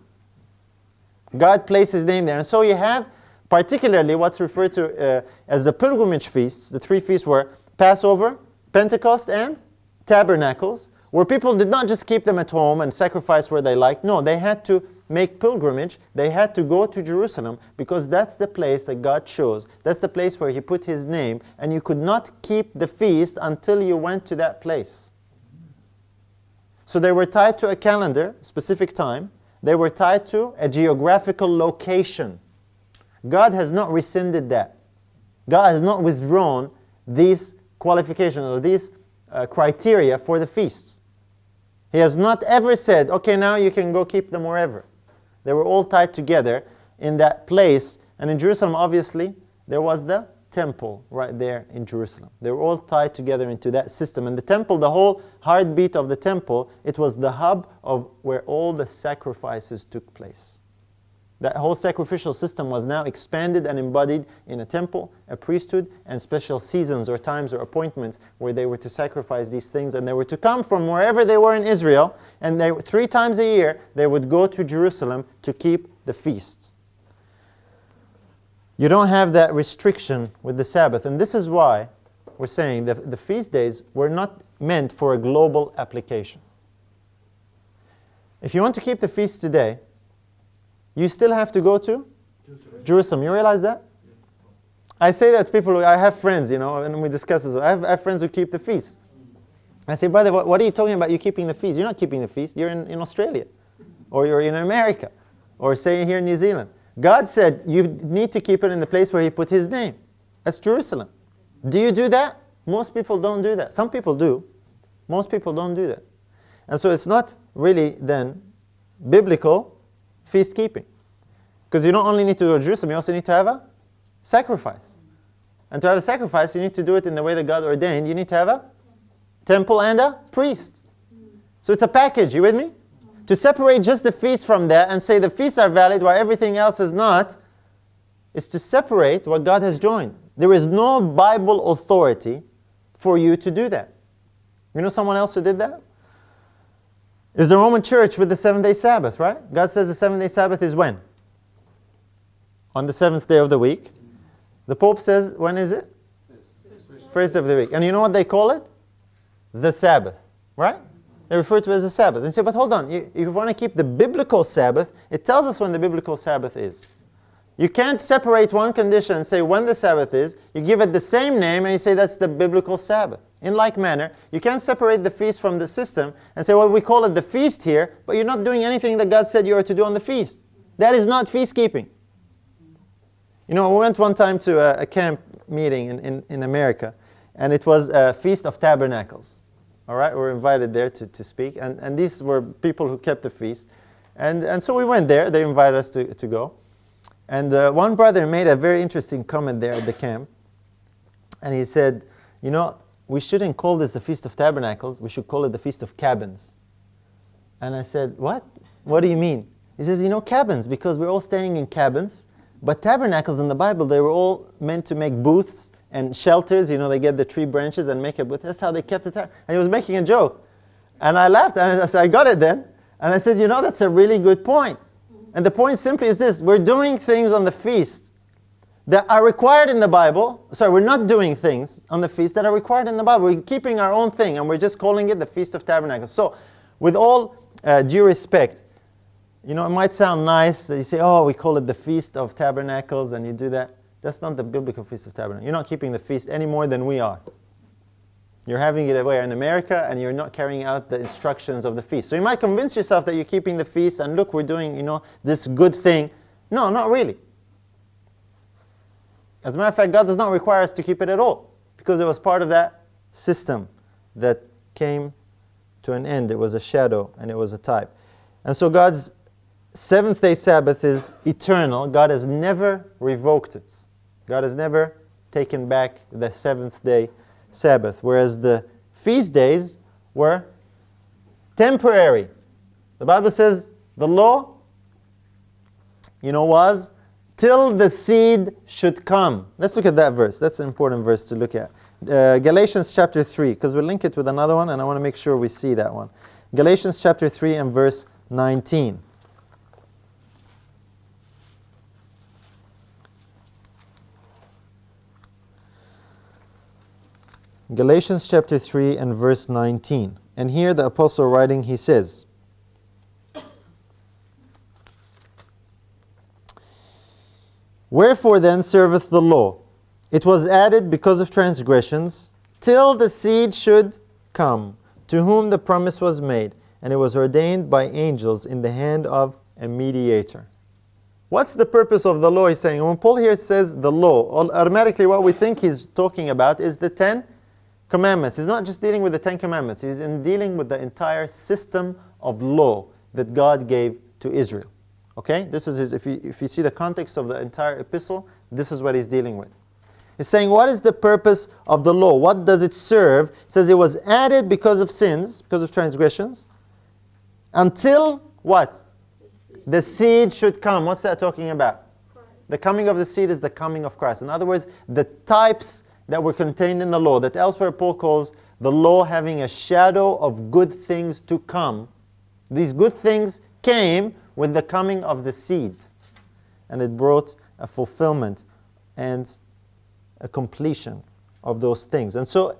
God placed his name there. And so you have particularly what's referred to as the pilgrimage feasts. The 3 feasts were Passover, Pentecost, and Tabernacles, where people did not just keep them at home and sacrifice where they liked. No, they had to make pilgrimage. They had to go to Jerusalem because that's the place that God chose. That's the place where he put his name, and you could not keep the feast until you went to that place. So they were tied to a calendar, specific time. They were tied to a geographical location. God has not rescinded that. God has not withdrawn these qualifications or these criteria for the feasts. He has not ever said, okay, now you can go keep them wherever. They were all tied together in that place. And in Jerusalem, obviously, there was the temple right there in Jerusalem. They were all tied together into that system. And the temple, the whole heartbeat of the temple, it was the hub of where all the sacrifices took place. That whole sacrificial system was now expanded and embodied in a temple, a priesthood, and special seasons or times or appointments where they were to sacrifice these things, and they were to come from wherever they were in Israel, and 3 times a year they would go to Jerusalem to keep the feasts. You don't have that restriction with the Sabbath, and this is why we're saying that the feast days were not meant for a global application. If you want to keep the feast today, you still have to go to Jerusalem. You realize that? I say that to people, I have friends, and we discuss this. I have friends who keep the feast. I say, brother, what are you talking about? You keeping the feast? You're not keeping the feast. You're in Australia, or you're in America, or say here in New Zealand. God said you need to keep it in the place where He put His name. That's Jerusalem. Do you do that? Most people don't do that. Some people do. Most people don't do that. And so it's not really then biblical feast keeping. Because you don't only need to go to Jerusalem, you also need to have a sacrifice. And to have a sacrifice, you need to do it in the way that God ordained. You need to have a temple and a priest. So it's a package, you with me? To separate just the feast from that and say the feasts are valid while everything else is not, is to separate what God has joined. There is no Bible authority for you to do that. You know someone else who did that? Is the Roman Church with the 7-day Sabbath, right? God says the 7-day Sabbath is when? On the 7th day of the week. The Pope says, when is it? First of the week. And you know what they call it? The Sabbath, right? They refer to it as a Sabbath. And you say, but hold on, if you want to keep the biblical Sabbath, it tells us when the biblical Sabbath is. You can't separate one condition and say when the Sabbath is. You give it the same name and you say that's the biblical Sabbath. In like manner, you can't separate the feast from the system and say, well, we call it the feast here, but you're not doing anything that God said you are to do on the feast. That is not feast keeping. We went one time to a camp meeting in America, and it was a Feast of Tabernacles. All right, we were invited there to speak, and these were people who kept the feast. And so we went there. They invited us to go. And one brother made a very interesting comment there at the camp. And he said, we shouldn't call this the Feast of Tabernacles. We should call it the Feast of Cabins. And I said, what? What do you mean? He says, cabins, because we're all staying in cabins. But tabernacles in the Bible, they were all meant to make booths and shelters. They get the tree branches and make a booth. That's how they kept the tabernacle. And he was making a joke. And I laughed. And I said, I got it then. And I said, that's a really good point. And the point simply is this. We're doing things on the feast that are required in the Bible. Sorry, we're not doing things on the feast that are required in the Bible. We're keeping our own thing, and we're just calling it the Feast of Tabernacles. So, with all due respect, it might sound nice that you say, we call it the Feast of Tabernacles, and you do that. That's not the biblical Feast of Tabernacles. You're not keeping the feast any more than we are. You're having it away in America, and you're not carrying out the instructions of the feast. So you might convince yourself that you're keeping the feast, and look, we're doing, this good thing. No, not really. As a matter of fact, God does not require us to keep it at all, because it was part of that system that came to an end. It was a shadow and it was a type. And so God's 7th-day Sabbath is eternal. God has never revoked it. God has never taken back the 7th-day Sabbath, whereas the feast days were temporary. The Bible says the law, was till the seed should come. Let's look at that verse. That's an important verse to look at. Galatians chapter 3, because we'll link it with another one, and I want to make sure we see that one. Galatians chapter 3 and verse 19. Galatians chapter 3 and verse 19. And here the apostle writing, he says, Wherefore then serveth the law? It was added because of transgressions, till the seed should come, to whom the promise was made, and it was ordained by angels in the hand of a mediator. What's the purpose of the law? He's saying, when Paul here says the law, automatically what we think he's talking about is the 10 commandments. He's not just dealing with the 10 commandments. He's dealing with the entire system of law that God gave to Israel. Okay? This is his, if you see the context of the entire epistle, this is what he's dealing with. He's saying, what is the purpose of the law? What does it serve? He says it was added because of sins, because of transgressions, until what? The seed should come. What's that talking about? Christ. The coming of the seed is the coming of Christ. In other words, the types that were contained in the law, that elsewhere Paul calls the law having a shadow of good things to come. These good things came with the coming of the seed. And it brought a fulfillment and a completion of those things. And so,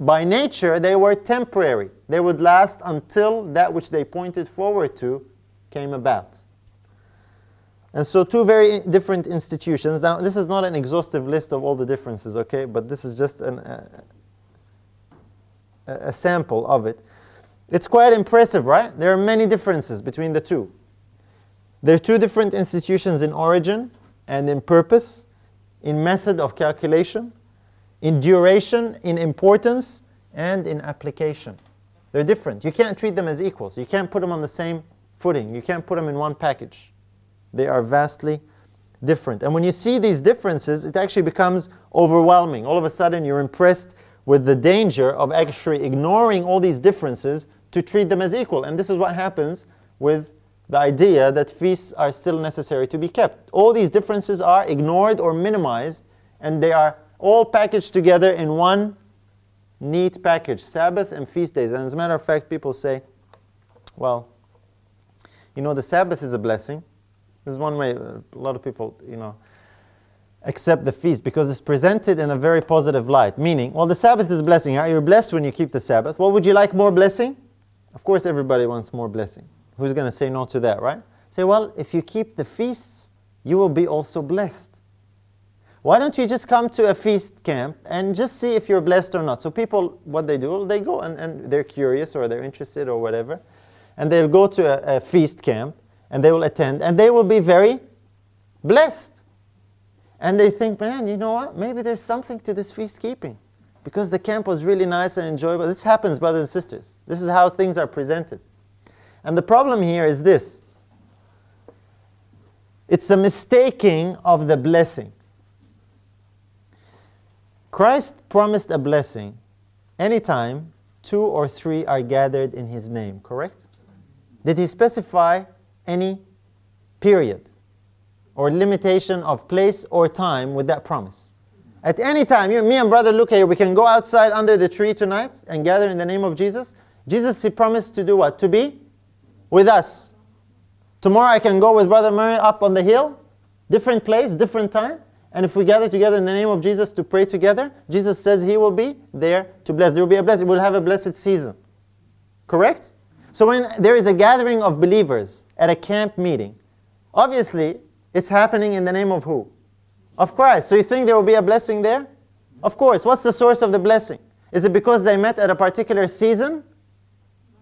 by nature, they were temporary. They would last until that which they pointed forward to came about. And so two very different institutions. Now, this is not an exhaustive list of all the differences, okay? But this is just a sample of it. It's quite impressive, right? There are many differences between the two. There are two different institutions in origin and in purpose, in method of calculation, in duration, in importance, and in application. They're different. You can't treat them as equals. You can't put them on the same footing. You can't put them in one package. They are vastly different. And when you see these differences, it actually becomes overwhelming. All of a sudden, you're impressed with the danger of actually ignoring all these differences to treat them as equal. And this is what happens with the idea that feasts are still necessary to be kept. All these differences are ignored or minimized, and they are all packaged together in one neat package, Sabbath and feast days. And as a matter of fact, people say, well, you know, the Sabbath is a blessing. This is one way a lot of people, accept the feast because it's presented in a very positive light. Meaning, well, the Sabbath is a blessing. You're blessed when you keep the Sabbath. Well, would you like more blessing? Of course, everybody wants more blessing. Who's going to say no to that, right? Say, well, if you keep the feasts, you will be also blessed. Why don't you just come to a feast camp and just see if you're blessed or not? So people, what they do, they go and they're curious or they're interested or whatever. And they'll go to a feast camp and they will attend and they will be very blessed. And they think, man, you know what? Maybe there's something to this feast keeping because the camp was really nice and enjoyable. This happens, brothers and sisters. This is how things are presented. And the problem here is this. It's a mistaking of the blessing. Christ promised a blessing anytime 2 or 3 are gathered in His name, correct? Did He specify any period or limitation of place or time with that promise? At any time, me and Brother Luke here, we can go outside under the tree tonight and gather in the name of Jesus. Jesus, He promised to do what? To be with us. Tomorrow I can go with Brother Murray up on the hill, different place, different time. And if we gather together in the name of Jesus to pray together, Jesus says He will be there to bless. There will be a blessing. We'll have a blessed season. Correct? So when there is a gathering of believers at a camp meeting, obviously it's happening in the name of who? Of Christ. So you think there will be a blessing there? Of course. What's the source of the blessing? Is it because they met at a particular season?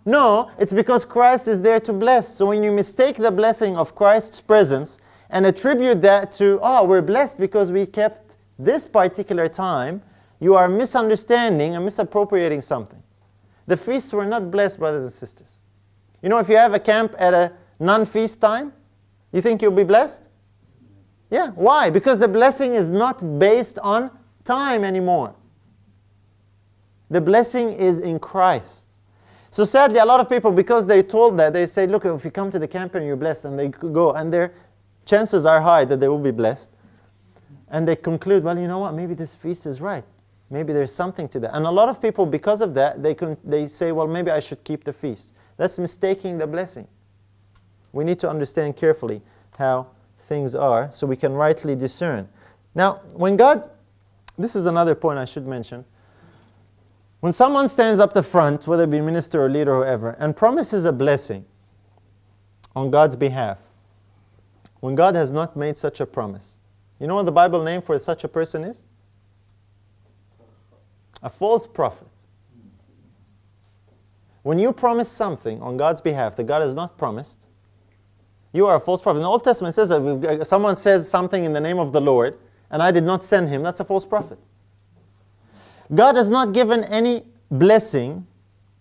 No, it's because Christ is there to bless. So when you mistake the blessing of Christ's presence and attribute that to, we're blessed because we kept this particular time, you are misunderstanding and misappropriating something. The feasts were not blessed, brothers and sisters. You know, if you have a camp at a non-feast time, you think you'll be blessed? Yeah, why? Because the blessing is not based on time anymore. The blessing is in Christ. So sadly, a lot of people, because they're told that, they say, look, if you come to the camp and you're blessed, and they go, and their chances are high that they will be blessed. And they conclude, well, you know what, maybe this feast is right. Maybe there's something to that. And a lot of people, because of that, they say, well, maybe I should keep the feast. That's mistaking the blessing. We need to understand carefully how things are so we can rightly discern. Now, when God, this is another point I should mention. When someone stands up the front, whether it be minister or leader or whoever, and promises a blessing on God's behalf, when God has not made such a promise, you know what the Bible name for such a person is? A false prophet. When you promise something on God's behalf that God has not promised, you are a false prophet. In the Old Testament it says that if someone says something in the name of the Lord, and I did not send him, that's a false prophet. God has not given any blessing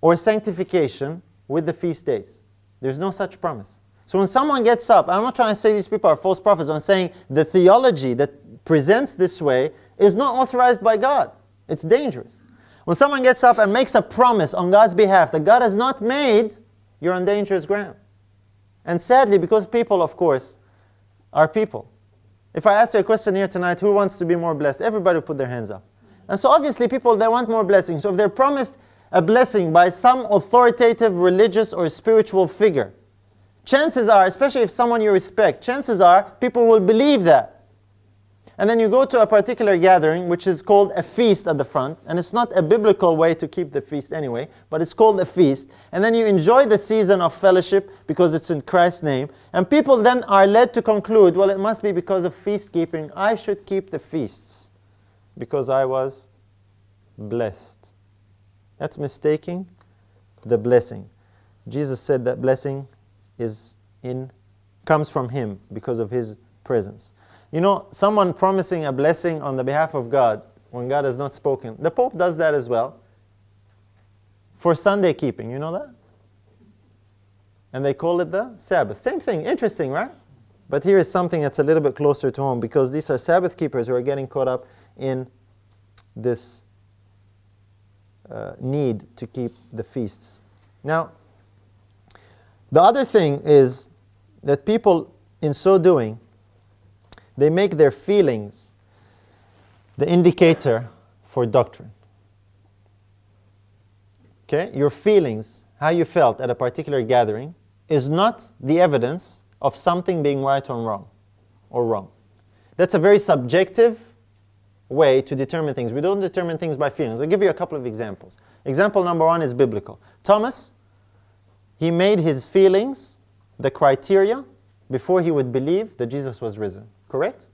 or sanctification with the feast days. There's no such promise. So when someone gets up, I'm not trying to say these people are false prophets, I'm saying the theology that presents this way is not authorized by God. It's dangerous. When someone gets up and makes a promise on God's behalf that God has not made, you're on dangerous ground. And sadly, because people, of course, are people. If I ask you a question here tonight, who wants to be more blessed? Everybody will put their hands up. And so obviously people, they want more blessings. So if they're promised a blessing by some authoritative religious or spiritual figure, chances are, especially if someone you respect, chances are people will believe that. And then you go to a particular gathering, which is called a feast at the front, and it's not a biblical way to keep the feast anyway, but it's called a feast. And then you enjoy the season of fellowship because it's in Christ's name. And people then are led to conclude, well, it must be because of feast keeping. I should keep the feasts because I was blessed. That's mistaking the blessing. Jesus said that blessing comes from Him because of His presence. You know, someone promising a blessing on the behalf of God when God has not spoken. The Pope does that as well for Sunday keeping. You know that? And they call it the Sabbath. Same thing. Interesting, right? But here is something that's a little bit closer to home, because these are Sabbath keepers who are getting caught up in this need to keep the feasts. Now, the other thing is that people, in so doing, they make their feelings the indicator for doctrine. Okay? Your feelings, how you felt at a particular gathering, is not the evidence of something being right or wrong. That's a very subjective way to determine things. We don't determine things by feelings. I'll give you a couple of examples. Example number one is biblical. Thomas, he made his feelings the criteria before he would believe that Jesus was risen. Correct?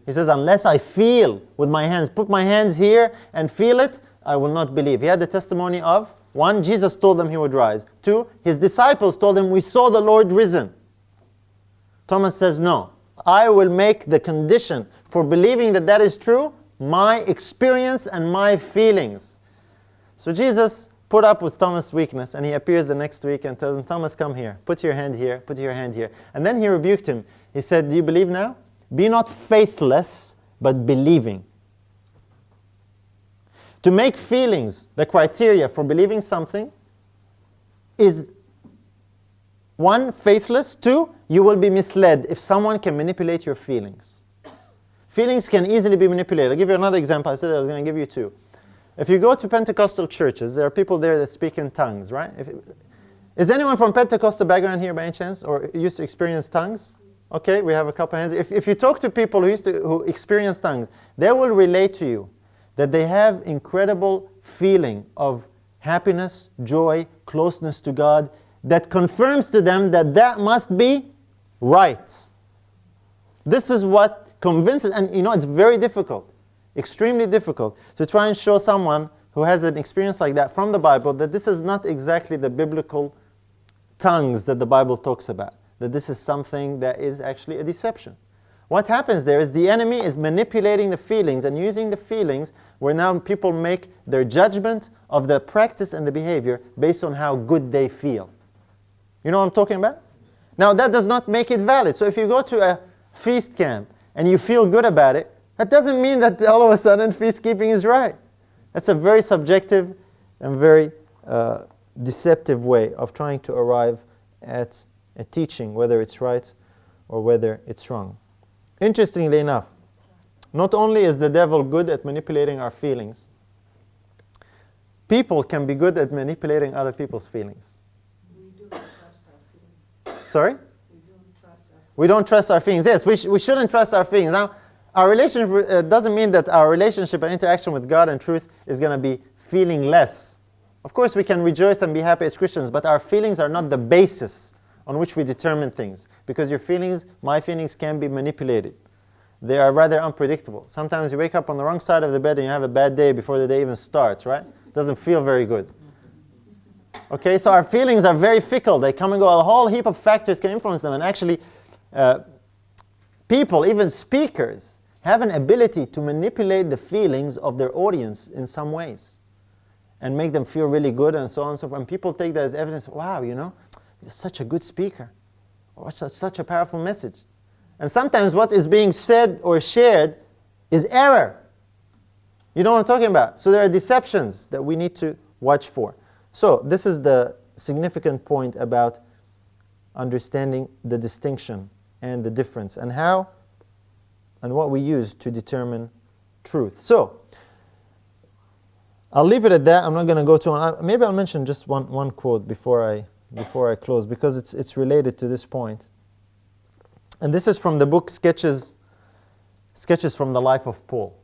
He says, unless I feel with my hands, put my hands here and feel it, I will not believe. He had the testimony of, 1, Jesus told them he would rise. 2, his disciples told him, we saw the Lord risen. Thomas says, no, I will make the condition for believing that that is true my experience and my feelings. So Jesus put up with Thomas' weakness, and he appears the next week and tells him, Thomas, come here, put your hand here, put your hand here. And then he rebuked him. He said, do you believe now? Be not faithless, but believing. To make feelings the criteria for believing something is 1, faithless. 2, you will be misled if someone can manipulate your feelings. Feelings can easily be manipulated. I'll give you another example. I said I was going to give you 2. If you go to Pentecostal churches, there are people there that speak in tongues, right? Is anyone from Pentecostal background here by any chance, or used to experience tongues? Okay, we have a couple hands. If you talk to people who experience tongues, they will relate to you that they have incredible feeling of happiness, joy, closeness to God, that confirms to them that that must be right. This is what convinces, and you know, it's very difficult, extremely difficult, to try and show someone who has an experience like that from the Bible that this is not exactly the biblical tongues that the Bible talks about, that this is something that is actually a deception. What happens there is the enemy is manipulating the feelings and using the feelings where now people make their judgment of the practice and the behavior based on how good they feel. You know what I'm talking about? Now that does not make it valid. So if you go to a feast camp and you feel good about it, that doesn't mean that all of a sudden feast keeping is right. That's a very subjective and very deceptive way of trying to arrive at a teaching, whether it's right or whether it's wrong. Interestingly enough, not only is the devil good at manipulating our feelings, people can be good at manipulating other people's feelings. We don't trust our feelings. Sorry? We don't trust our feelings. We don't trust our feelings. Yes, we shouldn't trust our feelings. Now, our relationship doesn't mean that our relationship and interaction with God and truth is going to be feelingless. Of course, we can rejoice and be happy as Christians, but our feelings are not the basis on which we determine things, because your feelings, my feelings, can be manipulated. They are rather unpredictable. Sometimes you wake up on the wrong side of the bed and you have a bad day before the day even starts, right? It doesn't feel very good. Okay, so our feelings are very fickle. They come and go. A whole heap of factors can influence them. And actually, people, even speakers, have an ability to manipulate the feelings of their audience in some ways and make them feel really good and so on and so forth. And people take that as evidence, wow, you know, you're such a good speaker, or such a powerful message. And sometimes what is being said or shared is error. You know what I'm talking about? So there are deceptions that we need to watch for. So this is the significant point about understanding the distinction and the difference and how and what we use to determine truth. So I'll leave it at that. I'm not going to go to maybe I'll mention just one quote before I close, because it's related to this point. And this is from the book Sketches from the Life of Paul,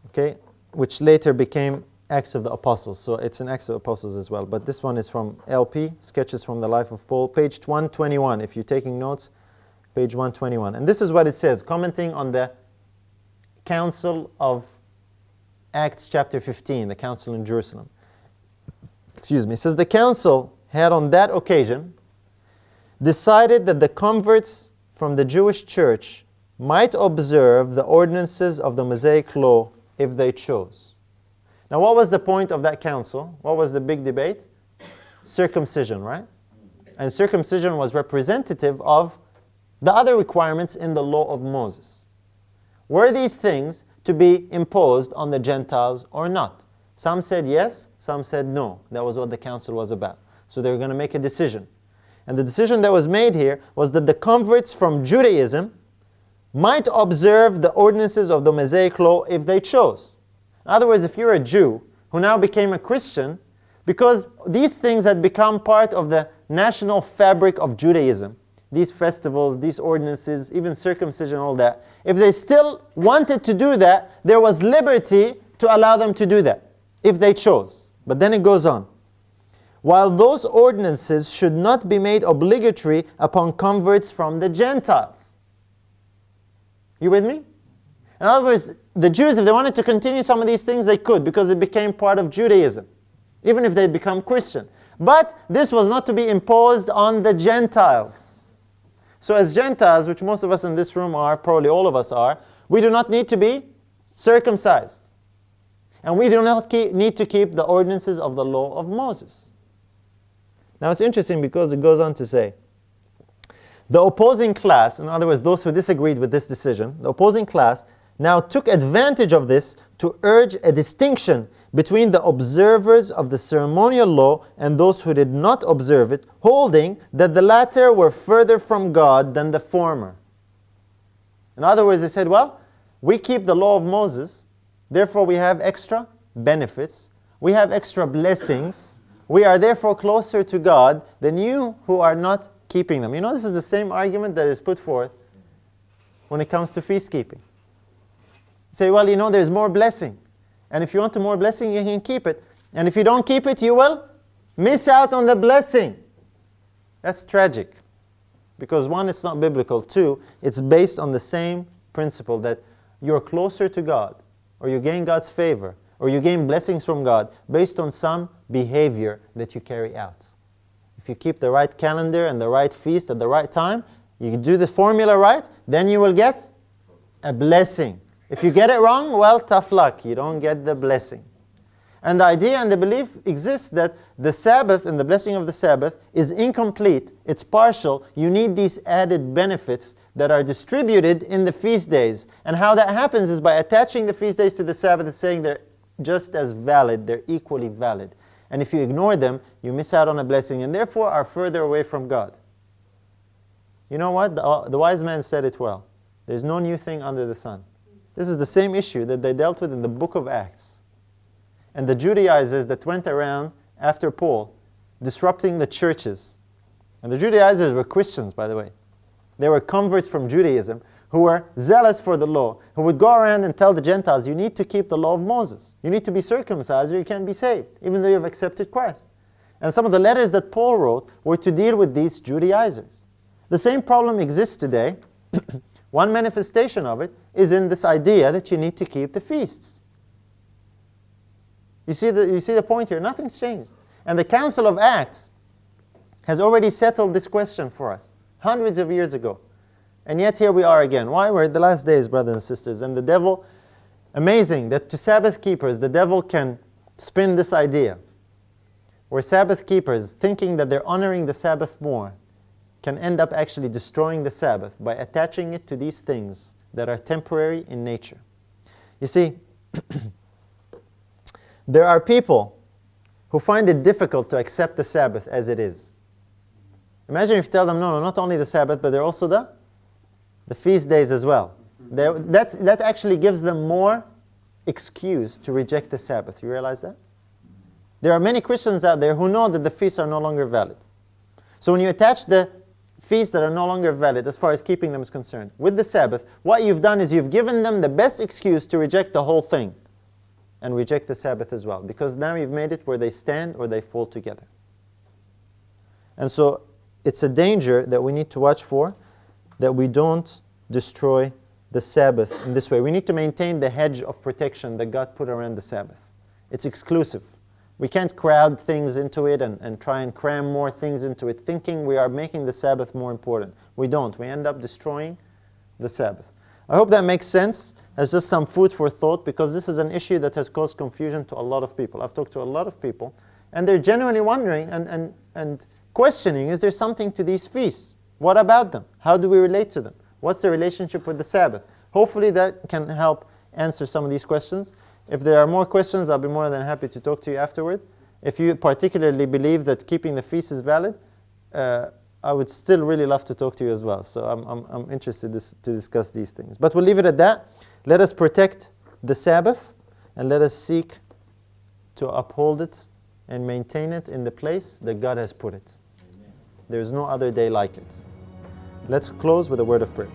okay, which later became Acts of the Apostles. So it's an Acts of the Apostles as well. But this one is from LP, Sketches from the Life of Paul, page 121. If you're taking notes, page 121. And this is what it says, commenting on the Council of Acts chapter 15, the Council in Jerusalem. Excuse me. It says, the Council had on that occasion decided that the converts from the Jewish church might observe the ordinances of the Mosaic law if they chose. Now, what was the point of that council? What was the big debate? Circumcision, right? And circumcision was representative of the other requirements in the law of Moses. Were these things to be imposed on the Gentiles or not? Some said yes, some said no. That was what the council was about. So they were going to make a decision. And the decision that was made here was that the converts from Judaism might observe the ordinances of the Mosaic law if they chose. In other words, if you're a Jew who now became a Christian, because these things had become part of the national fabric of Judaism, these festivals, these ordinances, even circumcision, all that, if they still wanted to do that, there was liberty to allow them to do that, if they chose. But then it goes on. While those ordinances should not be made obligatory upon converts from the Gentiles. You with me? In other words, the Jews, if they wanted to continue some of these things, they could, because it became part of Judaism, even if they'd become Christian. But this was not to be imposed on the Gentiles. So as Gentiles, which most of us in this room are, probably all of us are, we do not need to be circumcised. And we do not need to keep the ordinances of the law of Moses. Now it's interesting because it goes on to say, the opposing class, in other words, those who disagreed with this decision, the opposing class now took advantage of this to urge a distinction between the observers of the ceremonial law and those who did not observe it, holding that the latter were further from God than the former. In other words, they said, well, we keep the law of Moses, therefore we have extra benefits, we have extra blessings, we are therefore closer to God than you who are not keeping them. You know, this is the same argument that is put forth when it comes to feast keeping. Say, well, you know, there's more blessing. And if you want more blessing, you can keep it. And if you don't keep it, you will miss out on the blessing. That's tragic. Because one, it's not biblical. Two, it's based on the same principle that you're closer to God, or you gain God's favor, or you gain blessings from God based on some behavior that you carry out. If you keep the right calendar and the right feast at the right time, you do the formula right, then you will get a blessing. If you get it wrong, well, tough luck. You don't get the blessing. And the idea and the belief exists that the Sabbath and the blessing of the Sabbath is incomplete. It's partial. You need these added benefits that are distributed in the feast days. And how that happens is by attaching the feast days to the Sabbath and saying they're just as valid, they're equally valid. And if you ignore them, you miss out on a blessing and therefore are further away from God. You know what? The wise man said it well. There's no new thing under the sun. This is the same issue that they dealt with in the book of Acts. And the Judaizers that went around after Paul, disrupting the churches. And the Judaizers were Christians, by the way. They were converts from Judaism who were zealous for the law, who would go around and tell the Gentiles, you need to keep the law of Moses. You need to be circumcised or you can't be saved, even though you have accepted Christ. And some of the letters that Paul wrote were to deal with these Judaizers. The same problem exists today. One manifestation of it is in this idea that you need to keep the feasts. You see the point here? Nothing's changed. And the Council of Acts has already settled this question for us, hundreds of years ago. And yet here we are again. Why? We're at the last days, brothers and sisters. And the devil, amazing that to Sabbath keepers, the devil can spin this idea, where Sabbath keepers, thinking that they're honoring the Sabbath more, can end up actually destroying the Sabbath by attaching it to these things that are temporary in nature. You see, there are people who find it difficult to accept the Sabbath as it is. Imagine if you tell them, no, not only the Sabbath, but they're also the feast days as well. That actually gives them more excuse to reject the Sabbath. You realize that? There are many Christians out there who know that the feasts are no longer valid. So when you attach the feasts that are no longer valid as far as keeping them is concerned with the Sabbath, what you've done is you've given them the best excuse to reject the whole thing and reject the Sabbath as well, because now you've made it where they stand or they fall together. And so it's a danger that we need to watch for, that we don't destroy the Sabbath in this way. We need to maintain the hedge of protection that God put around the Sabbath. It's exclusive. We can't crowd things into it and try and cram more things into it, thinking we are making the Sabbath more important. We don't. We end up destroying the Sabbath. I hope that makes sense as just some food for thought, because this is an issue that has caused confusion to a lot of people. I've talked to a lot of people, and they're genuinely wondering and questioning, is there something to these feasts? What about them? How do we relate to them? What's the relationship with the Sabbath? Hopefully that can help answer some of these questions. If there are more questions, I'll be more than happy to talk to you afterward. If you particularly believe that keeping the feast is valid, I would still really love to talk to you as well. So I'm interested to discuss these things. But we'll leave it at that. Let us protect the Sabbath, and let us seek to uphold it and maintain it in the place that God has put it. There is no other day like it. Let's close with a word of prayer.